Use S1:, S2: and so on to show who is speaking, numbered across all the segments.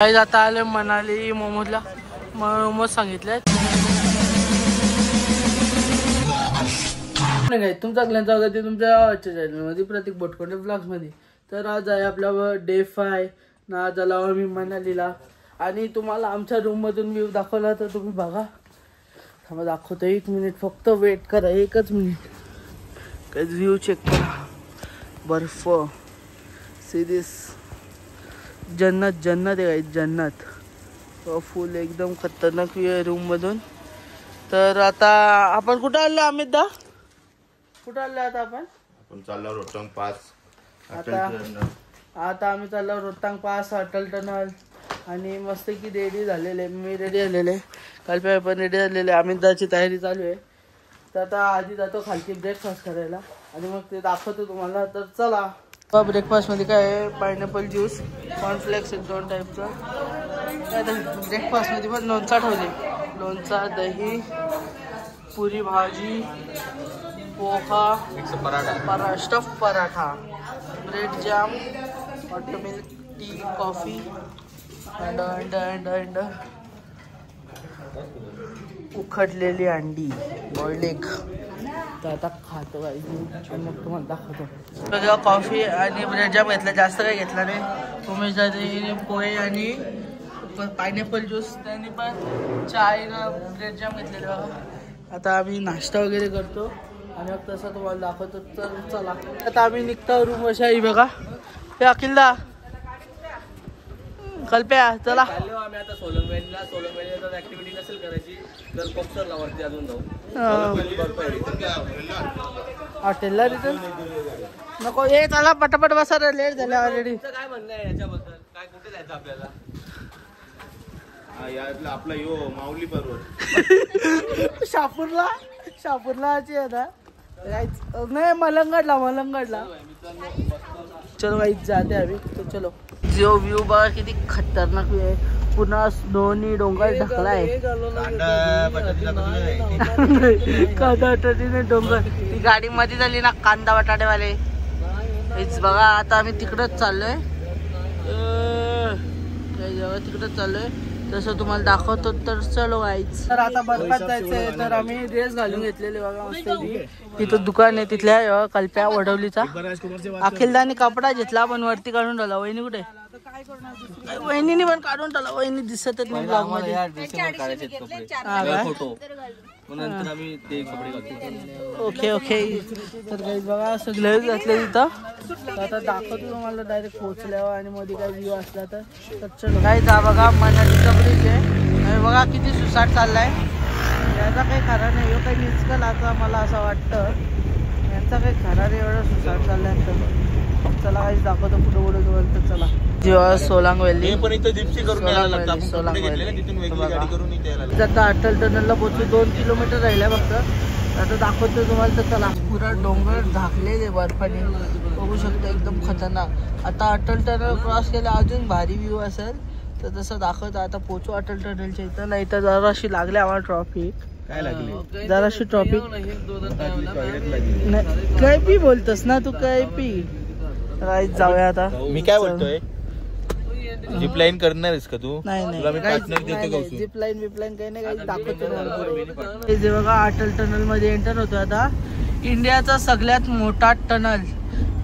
S1: काही जाता आले मनाली मोमोजला मोमोज सांगितले। तुमचा क्लायंट स्वागत आहे तुमच्या चॅनलमध्ये प्रतीक बोटकोंडे ब्लॉग्समध्ये। तर आज आहे आपला डे 5 ना। आज आलो आम्ही मनालीला आणि तुम्हाला आमच्या रूममधून व्ह्यू दाखवला तर तुम्ही बघा। थांबा दाखवतो, 1 मिनिट फक्त वेट करा, 1च मिनिट। काय व्ह्यू चेक करा, बर्फ, सी दिस, जन्नत जन्नत आहे, जन्नत। फुल एकदम खतरनाक व्ह्यू आहे रूम मधून। तर आता आपण कुठे आलो अमित दा? कुठे आलो आता आपण
S2: चाललो रोहतांग पास।
S1: आता आम्ही चाललो रोहतांग पास, अटल टनल आणि मस्त की रेडी झालेले। मी रेडी झालेले, काल पण रेडी झालेले। अमित दाची तयारी चालू आहे। तर आता आधी जातो खालती ब्रेकफास्ट करायला आणि मग ते दाखवतो तुम्हाला। तर चला। ब्रेकफास्ट मध्ये काय आहे, पायनॅपल ज्यूस, कॉर्नफ्लेक्स, 2 टाईपचा। ब्रेकफास्ट मध्ये पण लोणचा ठेवले, लोणचा, दही, puri bhaji, poha, stuff paratha, bread jam, hot milk, tea, coffee, अंड उखडलेली अंडी, बॉइल्ड एग। तर आता खातो आणि मग तुम्हाला दाखवतो। कॉफी आणि ब्रेड जॅम घेतला, जास्त काही घेतला नाही। उमेश दादाने पोहे आणि पायनॅपल ज्यूस, त्यांनी पण चाय ब्रेड जॅम घेतलेले बघा। आता आम्ही नाश्ता वगैरे करतो आणि मग तसं तुम्हाला दाखवतो। तर चला आता आम्ही निघतो रूम अशा आहे बघा। हे अखिलदा, कल्प्या, चला
S3: आम्ही आता सोलंगवेलीला तर ऍक्टिव्हिटी नसेल करायची तर बॉक्सरला वरती अजून जाऊ।
S1: हॉटेलला रिटर्न नको, ये चला पटापट बसा, लेट झाले ऑलरेडी।
S3: काय म्हणणं आहे याच्याबद्दल, काय कुठे जायचं आपल्याला?
S2: यातला आपला यो माऊली पर्वत
S1: शापूरला नाही, मलंगडला चलो गाइस जाते अभी। तो चलो, जो व्यू बघा किती खतरनाक व्यू आहे। पुन्हा दोन्ही डोंगर ढकलाय, कांदा बटाट्याने डोंगर। ती गाडी मध्ये झाली ना कांदा बटाटेवाले, हेच बघा। आता आम्ही तिकडच चाललोय, तिकडच चाललोय, तसं तुम्हाला दाखवतो। तर चलो गाईच। तर आता बर्फात जायचंय, तर आम्ही ड्रेस घालून घेतलेले बघा मस्त। तिथं दुकान आहे तिथल्या कल्प्या वडवलीचा। अखिलदानी कपडा घेतला पण वरती काढून ठेवला। वहिनी कुठे? वहिनीने पण काढून ठेवला, वहिनी दिसतच नाही ब्लॉग मध्ये। ओके तर काही बघा सगळे घातले तिथं। आता दाखवतो तुम्हाला डायरेक्ट पोहोचल्यावर आणि मध्ये काही व्ह्यू असला तर चलो काही जा बघा। मनालीचा ब्रिज आहे आणि बघा किती सुसाट चाललाय। याचा काही खरा नाही, काही निष्कल आता मला असं वाटतं यांचा काही खरा नाही, एवढं सुसाट चाललाय। तर चला काही दाखवतो पुढे तुम्हाला। तर चला, जेव्हा सोलांग व्हॅली
S2: पण इथं जिप्सी करून यायला लागतं, आपण कपडे घेतलेले तिथून वेगळी गाडी करून इथे यायला लागतं।
S1: आता अटल टनलला पोहोचलो, 2 किलोमीटर राहिल्या फक्त। आता दाखवतो तुम्हाला। तर चला, पुरा डोंगर झाकलेले बर्फाने, बघू शकता एकदम खतरनाक। आता अटल टनल क्रॉस केला अजून भारी व्ह्यू असेल, तर तसं दाखवतो। आता पोहोचू अटल टनलच्या इथं, नाही तर जराशी लागले आम्हाला ट्रॉफिक।
S2: काय लागली?
S1: जराशी ट्रॉफिक काय पी बोलतस ना तू, काय पी। जाऊया आता।
S2: मी काय बोलतोय, जिप लाईन करणार आहेस का तू?
S1: नाही जिप लाईन काही नाही, काही दाखवतो। जे बघा अटल टनल मध्ये एंटर होतो आता। इंडियाचा सगळ्यात मोठा टनल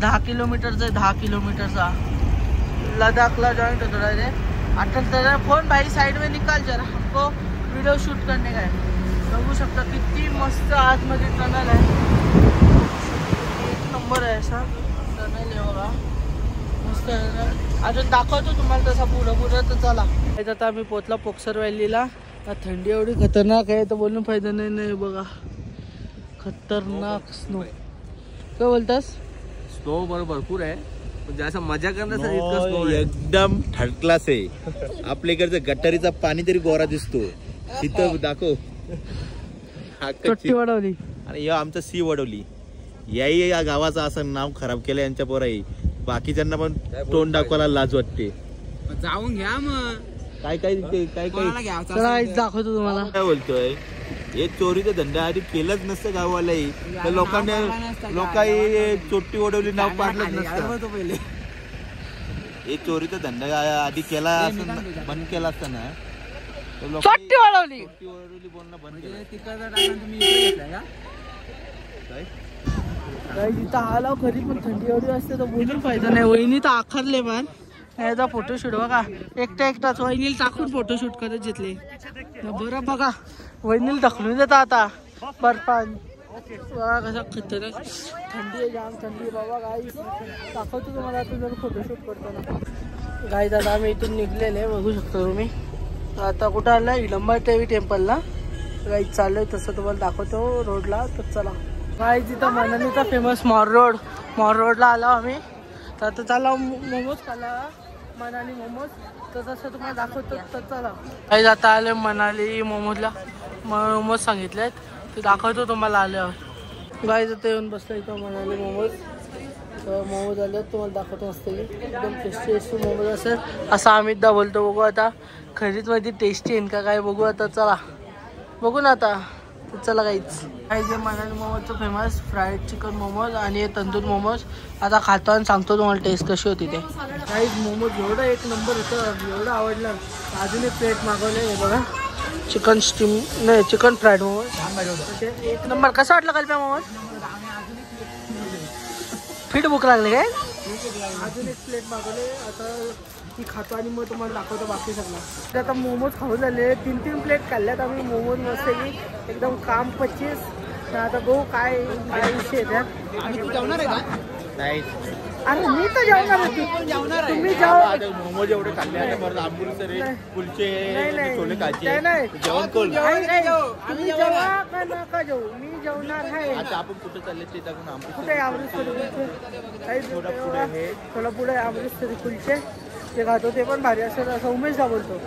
S1: 10 किलोमीटरचा, 10 किलोमीटरचा। लद्दाखला जॉईंट होतो डायरेक्ट अटल टनल। फोन भाई साइड में निकाल जरा, हमको वीडियो शूट करने का है। बघू शकता किती मस्त आतमध्ये टनल आहे, 1 नंबर आहे असा टनल आहे बघा, मस्त आहे। अजून दाखवतो तुम्हाला तसा पुढं। तर चला आता आम्ही पोचला पोक्सर व्हॅलीला। थंडी एवढी खतरनाक आहे तर बोलून फायदा नाही बघा, खतरनाक स्नो। काय बोलतास?
S3: स्नो भरपूर आहे, पण जास्त मजा करण्यासाठी इतकं स्नो
S2: एकदम थर्ड क्लास आहे। आपल्या इकडचं गटारीचा पाणी तरी गोरा दिसतो, इथं दाखव
S1: टट्टी वडवली
S2: आणि आमचं सी वडवली। याही या गावाचं असं नाव खराब केलं यांच्या पोराही, बाकीच्यांना पण तोंड दाखवायला लाज वाटते।
S3: जाऊन घ्या मग,
S2: काय
S1: दाखवतो तुम्हाला।
S2: काय बोलतोय, हे चोरीचा धंदा आधी केलंच नसतं गाववालाही, तर लोकांनी चोट्टी ओढवली नाव पाडलंच नसतं। हे चोरीचा धंदा आधी केला असं बंद केला असताना
S1: चट्टी वाढवली
S2: बोलणं बंद केलं.
S1: इथं आला खरी पण थंडी एवढी असते तर बोलून फायदा नाही. वहिनी तर आखरले पण याचा फोटोशूट बघा एकटाच वहिनीला टाकून फोटोशूट करत घेतले. बरं बघा वहिनीला ढकलून देता आता बर्फान. बघा कसा खतरनाक थंडी आहे, जाम थंडी बाबा. गाईस दाखवतो तुम्हाला आता जर फोटोशूट करताना. गाईस आता आम्ही इथून निघलेले बघू शकतो तुम्ही. आता कुठं आलं इडंबा देवी टेम्पलला गाईस चाललोय तसं तुम्हाला दाखवतो रोडला. तर चला गाईस इथं मनालीचा फेमस मॉल रोडला आलो आम्ही. तर आता चला मोमोज खाला मनाली मोमोज तर तसं तुम्हाला दाखवतो. तर चला गाईस आता आले मनाली मोमोजला. मोमोज सांगितलेत ते दाखवतो तुम्हाला आल्यावर. गाईस आता येऊन बसतो इथं मनाली मोमोज. तर मोमोज आले तुम्हाला दाखवतो मस्त एकदम टेस्टी मोमोज असेल असं अमितदा बोलतो. बघू आता खरीच मध्ये टेस्टी येईन का काय बघू आता. चला बघू ना आता. तर चला काहीच जे मनाली मोमोजचं फेमस फ्राईड चिकन मोमोज आणि हे तंदूर मोमोज आता खातो आणि सांगतो तुम्हाला टेस्ट कशी होती ते. काहीच मोमोज एवढं एक नंबर होतं, एवढं आवडलं. अजून एक प्लेट मागवले हे बघा चिकन स्टीम नाही चिकन फ्राईड मोमोज एक नंबर. कसं वाटलं कल्प्या मोमोज? फिट भूक लागले काय? अजून एक प्लेट मागवले आता ती खातो आणि मग तुम्हाला दाखवतो बाकी सगळं. आता मोमोज खाऊ झाले 3 प्लेट खाल्ल्यात आम्ही मोमोज मस्त की एकदम काम 25. आता बघू काय विषय त्यात.
S3: जेवणार आहे का?
S2: नाही
S1: अरे मी तर जेवणार तुम्ही जाऊ.
S2: मोमोज एवढे खाल्ले परत आंबुलसरे कुलचे छोले खायचे
S1: नाही
S2: जेवण कोण
S1: तुम्ही जेवा का नका जेवू मी जेवणार आहे.
S2: आता आपण कुठे चालले ते टाकून
S1: कुठे अमृतसरी कुलचे थोडा पुढे अमृतसरी कुलचे ते खातो ते पण भारी असेल असं उमेशला बोलतो.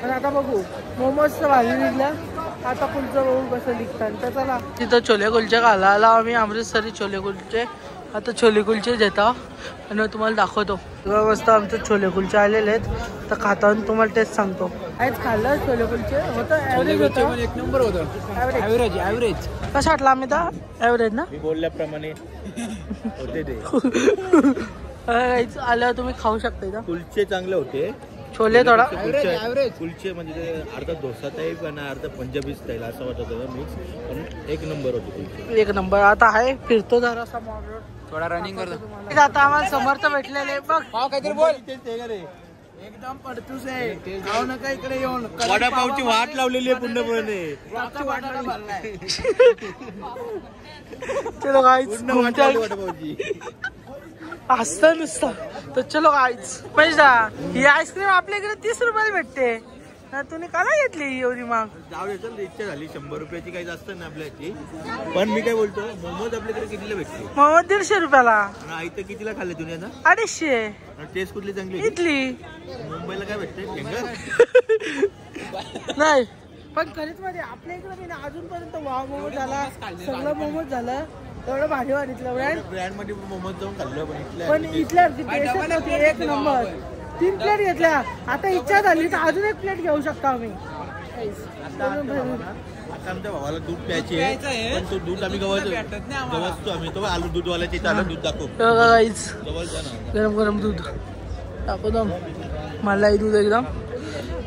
S1: पण आता बघू मोमोजचं भाजी निघलं आता कुलचं बघू कसं निघतात. तर चला तिथं छोले कुलचे खायला आम्ही अमृतसरी छोले कुलचे. आता छोले कुलचे देतो आणि तुम्हाला दाखवतो. मस्त आमचे छोले कुलचे आलेले आहेत तर खाता तुम्हाला टेस्ट सांगतो. काहीच खाल्लं छोले कुलचे होतं ॲव्हरेज होतं
S3: एक नंबर होतं. ॲव्हरेज
S1: कसं वाटलं आम्ही तर ॲव्हरेज ना
S2: मी बोलल्याप्रमाणे होते ते.
S1: आल्यावर तुम्ही खाऊ शकता इथं.
S2: कुलचे चांगले होते.
S1: छोले थोडा
S2: कुलचे म्हणजे अर्धा डोसा टाईप आणि अर्धा पंजाबी स्टाईल असं वाटत होतं मिक्स. पण एक नंबर होते कुलचे एक
S1: नंबर. आता आहे फिरतो जरासा मॉल रोड
S3: थोडा रनिंग करतो.
S1: आता आम्हाला समोरचं भेटलेले बघ
S3: काहीतरी बोल.
S1: एकदम पडतूस आहे खाऊ नका इकडे येऊन.
S2: वडापावची वाट लावलेली आहे पूर्णपणे.
S1: चलो गाईच
S2: वडापावची
S1: असतं नुसतं. तर चलो गाईच पैसा ही आईस्क्रीम आपल्या इकडे 30 रुपयाला भेटते ना. तुम्ही का घेतली एवढी माग?
S2: जाऊ दे चल इच्छा झाली 100 रुपयाची काही जास्त नाही आपल्याची. पण मी काय बोलतो मोमोज आपल्याकडे कितीला भेटते?
S1: मोमोज 150 रुपयाला.
S2: आई तर कितीला खाल्ले तुम्ही आता?
S1: 250.
S2: टेस्ट कुठली चांगली?
S1: इथली.
S2: मुंबईला काय भेटते?
S1: नाही पण खरीच मध्ये आपल्या इकडे मी अजूनपर्यंत वाव मोमोज झाला सगळं मोमोज झालं एवढं भारी वाटलं.
S2: ब्रँड मध्ये मोमोज जाऊन खाल्लं
S1: पण इथल्या एक नंबर. 3 प्लेट घेतल्या आता इच्छा झाली तर अजून एक प्लेट घेऊ शकता आम्ही.
S2: आता आमच्या भावाला दूध प्यायचे पण तो दूध आम्ही गवसतो आम्ही तो आलू दूधवाल्याचे चालू दूध दाखव. गरम गरम दूध दाखवतो मला दूध एकदम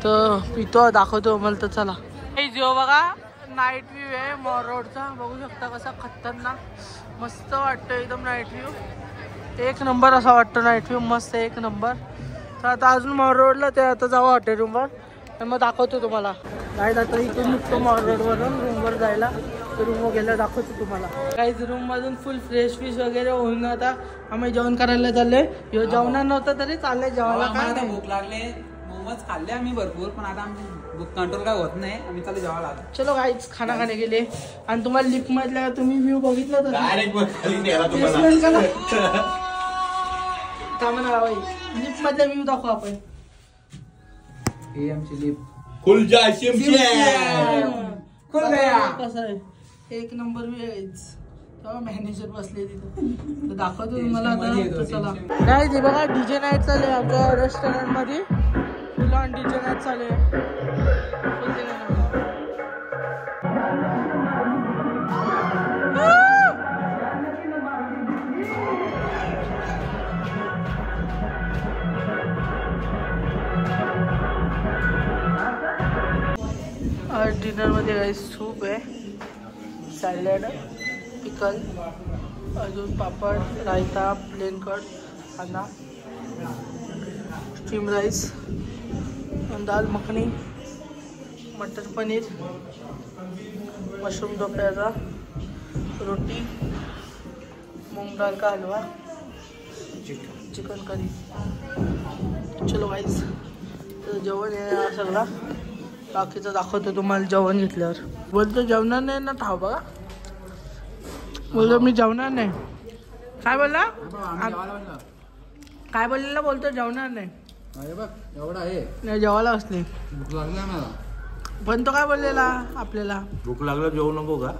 S2: तर पितो दाखवतो मला. तर चला जो बघा नाईट व्ह्यू आहे मॉल रोडचा बघू शकता कसा खतरनाक मस्त वाटतं एकदम. नाईट व्ह्यू एक नंबर असा वाटतो. नाईट व्ह्यू मस्त एक नंबर. तर आता अजून मॉल रोडला ते आता जाऊ हॉटेल रूमवर तर मग दाखवतो तुम्हाला. नाही आता इथून निघतो मॉल रोडवरून रूमवर जायला. तर रूमवर गेल्यावर दाखवतो तुम्हाला. काहीच रूममधून फुल फ्रेश फिश वगैरे होऊन आता आम्ही जेवण करायला चाललोय. जेवणार नव्हतं तरी चाललंय जेवायला. काय
S3: भूक लागले मोमोज खाल्ले आम्ही भरपूर पण आता आमची भूक कंट्रोल काय होत नाही. आम्ही चालू जेवायला.
S1: चलो काहीच खाना खाणे गेले आणि तुम्हाला लिफ्ट मधल्या तुम्ही व्ह्यू बघितला तर लिफ्ट मधला व्ह्यू दाखव आपण.
S3: हे आमची लिफ्ट
S1: कसं आहे एक नंबर मॅनेजर बसले तिथं तर दाखवतो तुम्हाला आता. चला नाही ते बघा डीजे नाईट चालू आहे आमच्या रेस्टॉरंट मध्ये. फुल ऑन डीजे नाईट चालू आहे. डिनरमध्ये काही सूप आहे, सॅलड, पिकल, अजून पापड, रायता, प्लेन कट, कांदा, स्टीम राईस, दाल मखनी, मटर पनीर, मशरूम दोपहरा, रोटी, मूंग दाल का हलवा, चिकन करी. चलो गाईस, तर जेवण आहे सगळा. बाकीचं दाखवतो तुम्हाला जेवण घेतल्यावर. बोलतो जेवणार नाही ना, ठाव बघा. बोलतो मी जेवणार नाही. काय बोलला? काय बोललेला? बोलतो जेवणार नाही.
S2: एवढा आहे
S1: नाही जेवायला असली
S2: भूक लागला मला.
S1: पण तो काय बोललेला आपल्याला?
S2: भूक लागलं जेवू नको का?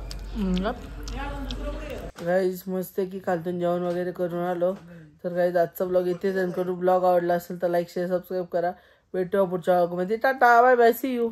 S1: गाईज मस्त की खालतून जेवण वगैरे करून आलो. तर गाईज आजचा ब्लॉग इथेच एंड करू. ब्लॉग आवडला असेल तर लाईक शेअर सबस्क्राईब करा. भेटूया पुढच्या ब्लॉगमध्ये. Tata bye bye, see you.